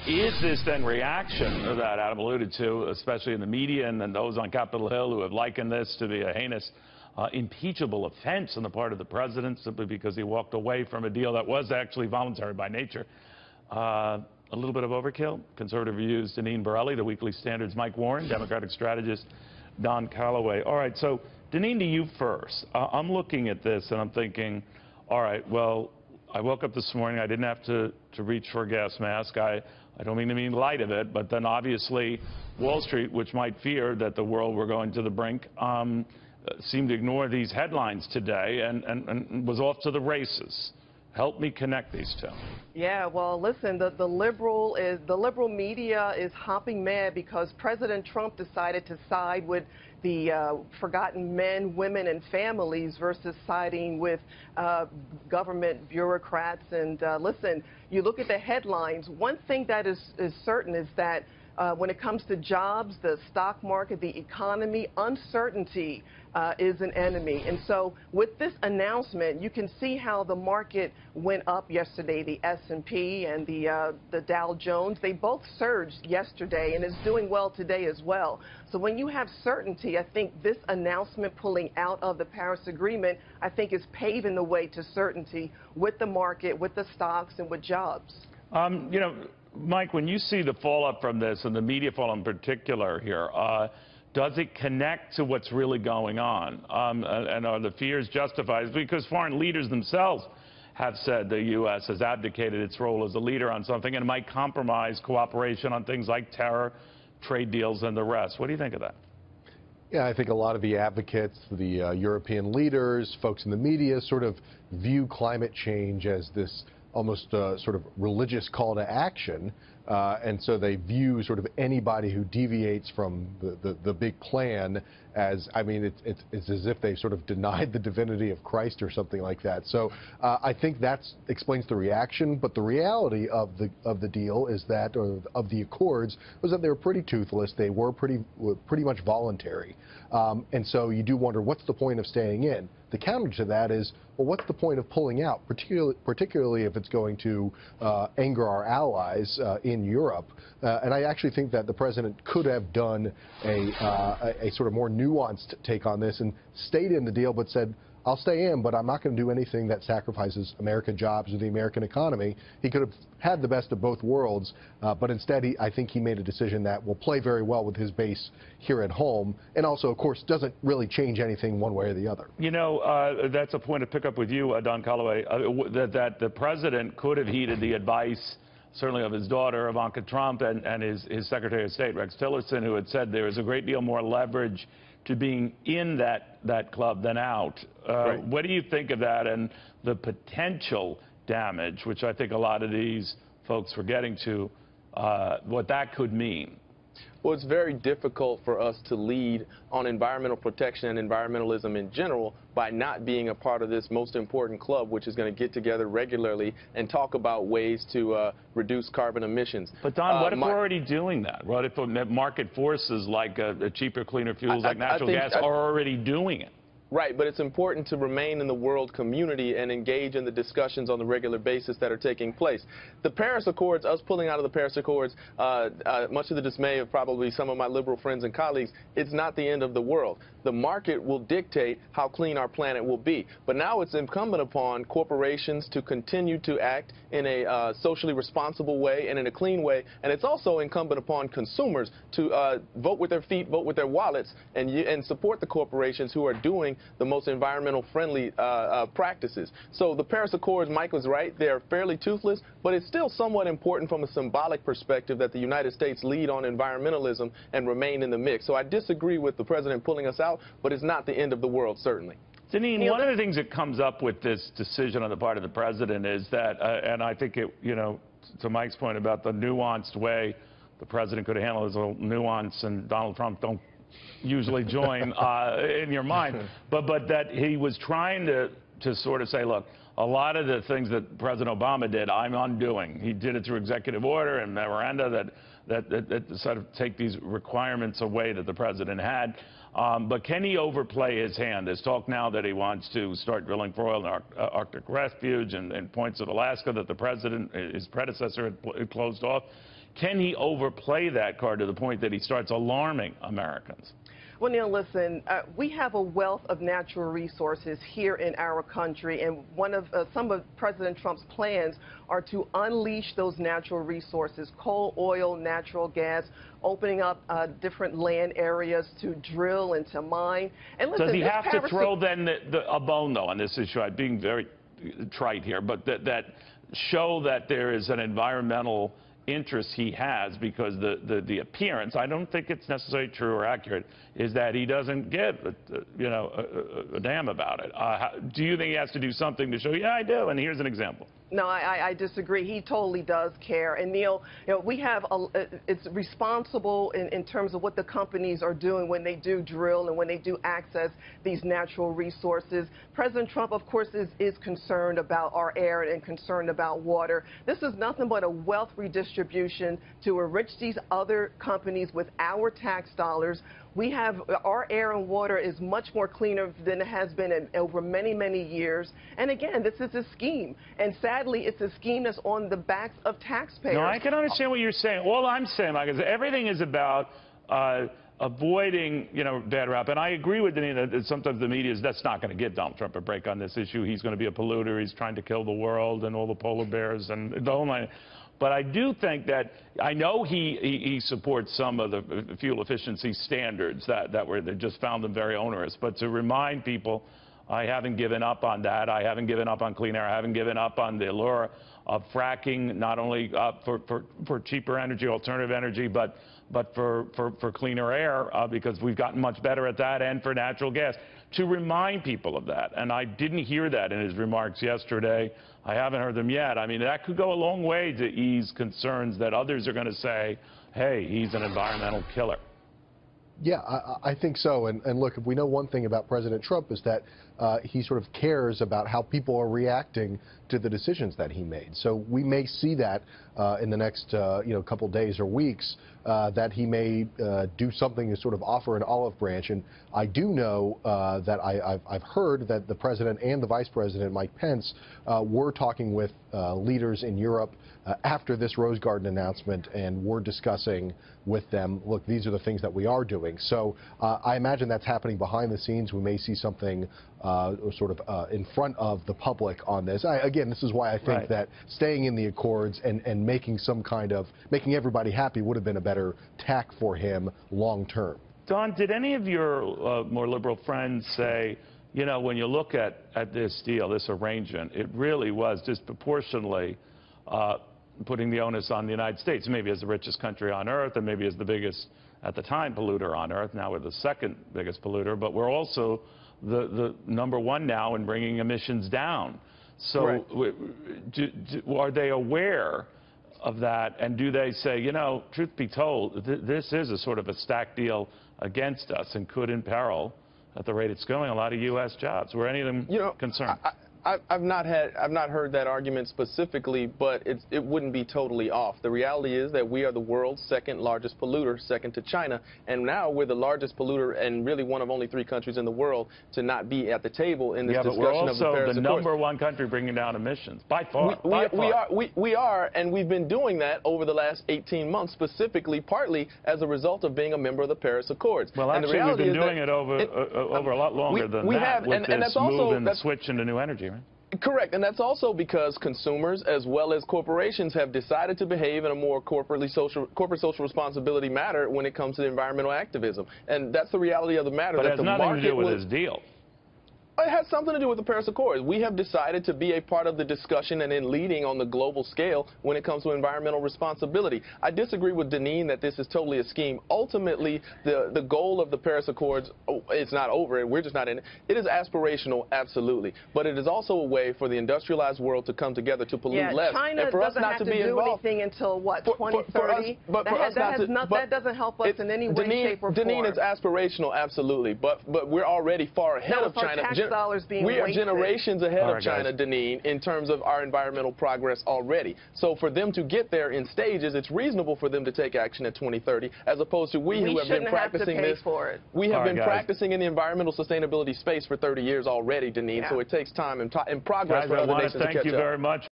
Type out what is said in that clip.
Is this then reaction that Adam alluded to, especially in the media and then those on Capitol Hill who have likened this to be a heinous, impeachable offense on the part of the president simply because he walked away from a deal that was actually voluntary by nature? A little bit of overkill. Conservative views, Deneen Borelli, the Weekly Standard's Mike Warren, Democratic strategist Don Calloway. All right, so Deneen, to you first. I'm looking at this and I'm thinking, all right, well, I woke up this morning, I didn't have to reach for a gas mask. I don't mean to be light of it, but then obviously Wall Street, which might fear that the world were going to the brink, seemed to ignore these headlines today and was off to the races. Help me connect these two. Yeah, well, listen, the liberal media is hopping mad because President Trump decided to side with the forgotten men, women, and families versus siding with government bureaucrats. And listen, you look at the headlines. One thing that is certain is that when it comes to jobs, the stock market, the economy, uncertainty is an enemy. And so with this announcement, you can see how the market went up yesterday, the S&P and the Dow Jones. They both surged yesterday and is doing well today as well. So when you have certainty, I think this announcement pulling out of the Paris Agreement, I think is paving the way to certainty with the market, with the stocks, and with jobs. You know, Mike, when you see the fallout from this, and the media fallout in particular here, does it connect to what's really going on? And are the fears justified? Because foreign leaders themselves have said the U.S. has abdicated its role as a leader on something and might compromise cooperation on things like terror, trade deals, and the rest. What do you think of that? Yeah, I think a lot of the advocates, the European leaders, folks in the media sort of view climate change as this almost sort of religious call to action, and so they view sort of anybody who deviates from the big plan as, I mean, it's as if they sort of denied the divinity of Christ or something like that. So I think that explains the reaction, but the reality of the deal is that, or of the accords, was that they were pretty toothless. They were pretty much voluntary, and so you do wonder, what's the point of staying in? The counter to that is, well, what's the point of pulling out, particularly if it's going to anger our allies in Europe? And I actually think that the president could have done a sort of more nuanced take on this and stayed in the deal, but said, I'll stay in, but I'm not going to do anything that sacrifices American jobs or the American economy. He could have had the best of both worlds, but instead I think he made a decision that will play very well with his base here at home, and also, of course, doesn't really change anything one way or the other. You know, that's a point to pick up with you, Don Calloway, that the president could have heeded the advice, certainly of his daughter, Ivanka Trump, and his Secretary of State, Rex Tillerson, who had said there is a great deal more leverage to being in that club than out. Right. What do you think of that and the potential damage, which I think a lot of these folks were getting to, what that could mean? Well, it's very difficult for us to lead on environmental protection and environmentalism in general by not being a part of this most important club, which is going to get together regularly and talk about ways to reduce carbon emissions. But, Don, what if we're already doing that? What if market forces like cheaper, cleaner fuels like natural gas are already doing it? Right, but it's important to remain in the world community and engage in the discussions on the regular basis that are taking place. The Paris Accords, us pulling out of the Paris Accords, much to the dismay of probably some of my liberal friends and colleagues, it's not the end of the world. The market will dictate how clean our planet will be. But now it's incumbent upon corporations to continue to act in a socially responsible way and in a clean way. And it's also incumbent upon consumers to vote with their feet, vote with their wallets, and support the corporations who are doing the most environmental friendly practices. So the Paris Accords, Mike was right, they're fairly toothless, but it's still somewhat important from a symbolic perspective that the United States lead on environmentalism and remain in the mix. So I disagree with the president pulling us out, but it's not the end of the world, certainly. Deneen, one of the things that comes up with this decision on the part of the president is that, and I think it, you know, to Mike's point about the nuanced way the president could have handled his little nuance, and Donald Trump don't usually join in your mind, but that he was trying to sort of say, look, a lot of the things that President Obama did, I'm undoing. He did it through executive order and memoranda that sort of take these requirements away that the president had. But can he overplay his hand? There's talk now that he wants to start drilling for oil in Arctic refuge and points of Alaska that the president, his predecessor, had closed off. Can he overplay that card to the point that he starts alarming Americans? Well, Neil, listen, we have a wealth of natural resources here in our country, and some of President Trump's plans are to unleash those natural resources, coal, oil, natural gas, opening up different land areas to drill and to mine. And listen, does he have to throw then a bone, though, on this issue? I'm being very trite here, but that show that there is an environmental interest he has, because the appearance, I don't think it's necessarily true or accurate, is that he doesn't give a damn about it. Do you think he has to do something to show, yeah, I do, and here's an example? No, I disagree. He totally does care. And Neil, we have it's responsible in terms of what the companies are doing when they do drill and when they do access these natural resources. President Trump, of course, is concerned about our air and concerned about water. This is nothing but a wealth redistribution to enrich these other companies with our tax dollars. Our air and water is much more cleaner than it has been over many, many years. And again, this is a scheme. And sadly, it's a scheme that's on the backs of taxpayers. No, I can understand what you're saying. All I'm saying, Mike, is everything is about avoiding, bad rap. And I agree with Deneen that sometimes the media that's not going to give Donald Trump a break on this issue. He's going to be a polluter. He's trying to kill the world and all the polar bears and the whole line. But I do think that, I know he supports some of the fuel efficiency standards that they just found them very onerous. But to remind people, I haven't given up on that. I haven't given up on clean air. I haven't given up on the allure of fracking, not only for cheaper energy, alternative energy, but for cleaner air, because we've gotten much better at that, and for natural gas. To remind people of that, and I didn't hear that in his remarks yesterday. I haven't heard them yet. I mean, that could go a long way to ease concerns that others are going to say, hey, he's an environmental killer. Yeah, I think so. And look, if we know one thing about President Trump is that he sort of cares about how people are reacting to the decisions that he made. So we may see that in the next couple days or weeks, that he may do something to sort of offer an olive branch. And I do know that I've heard that the president and the vice president, Mike Pence, were talking with leaders in Europe after this Rose Garden announcement, and we're discussing with them, look, these are the things that we are doing. So I imagine that's happening behind the scenes. We may see something sort of in front of the public on this. Again, this is why I think that staying in the Accords and making making everybody happy would have been a better tack for him long term. Don, did any of your more liberal friends say, when you look at this deal, this arrangement, it really was disproportionately putting the onus on the United States, maybe as the richest country on earth, and maybe as the biggest, at the time, polluter on earth. Now we're the second biggest polluter, but we're also the number one now in bringing emissions down. So are they aware of that, and do they say, truth be told, this is a sort of a stacked deal against us and could imperil, at the rate it's going, a lot of U.S. jobs? Were any of them concerned? I've not heard that argument specifically, but it wouldn't be totally off. The reality is that we are the world's second largest polluter, second to China, and now we're the largest polluter and really one of only 3 countries in the world to not be at the table in this discussion of the Paris Accords. Yeah, but we're also the number 1 country bringing down emissions, by far. We are, and we've been doing that over the last 18 months, specifically, partly as a result of being a member of the Paris Accords. Well, actually, we've been doing it over a lot longer than that, with this move and the switch into new energy, right? Correct, and that's also because consumers as well as corporations have decided to behave in a more corporate social responsibility manner when it comes to environmental activism, and that's the reality of the matter. But it has nothing to do with this deal. It has something to do with the Paris Accords. We have decided to be a part of the discussion and in leading on the global scale when it comes to environmental responsibility. I disagree with Deneen that this is totally a scheme. Ultimately, the goal of the Paris Accords, it's not over, and we're just not in it. It is aspirational, absolutely. But it is also a way for the industrialized world to come together to pollute less. China and for us not to be involved. Anything until, what, 2030? That doesn't help us in any way, shape, or form. Deneen, it's aspirational, absolutely. But we're already far ahead of China. dollars being we are wasted. generations ahead All of right, China, guys. Deneen, in terms of our environmental progress already. So for them to get there in stages, it's reasonable for them to take action at 2030, as opposed to we who have been shouldn't have to practicing pay this. for it. We have All right, been guys. practicing in the environmental sustainability space for 30 years already, Deneen. Yeah. So it takes time and progress Guys, for I other want nations to to thank catch you up. very much.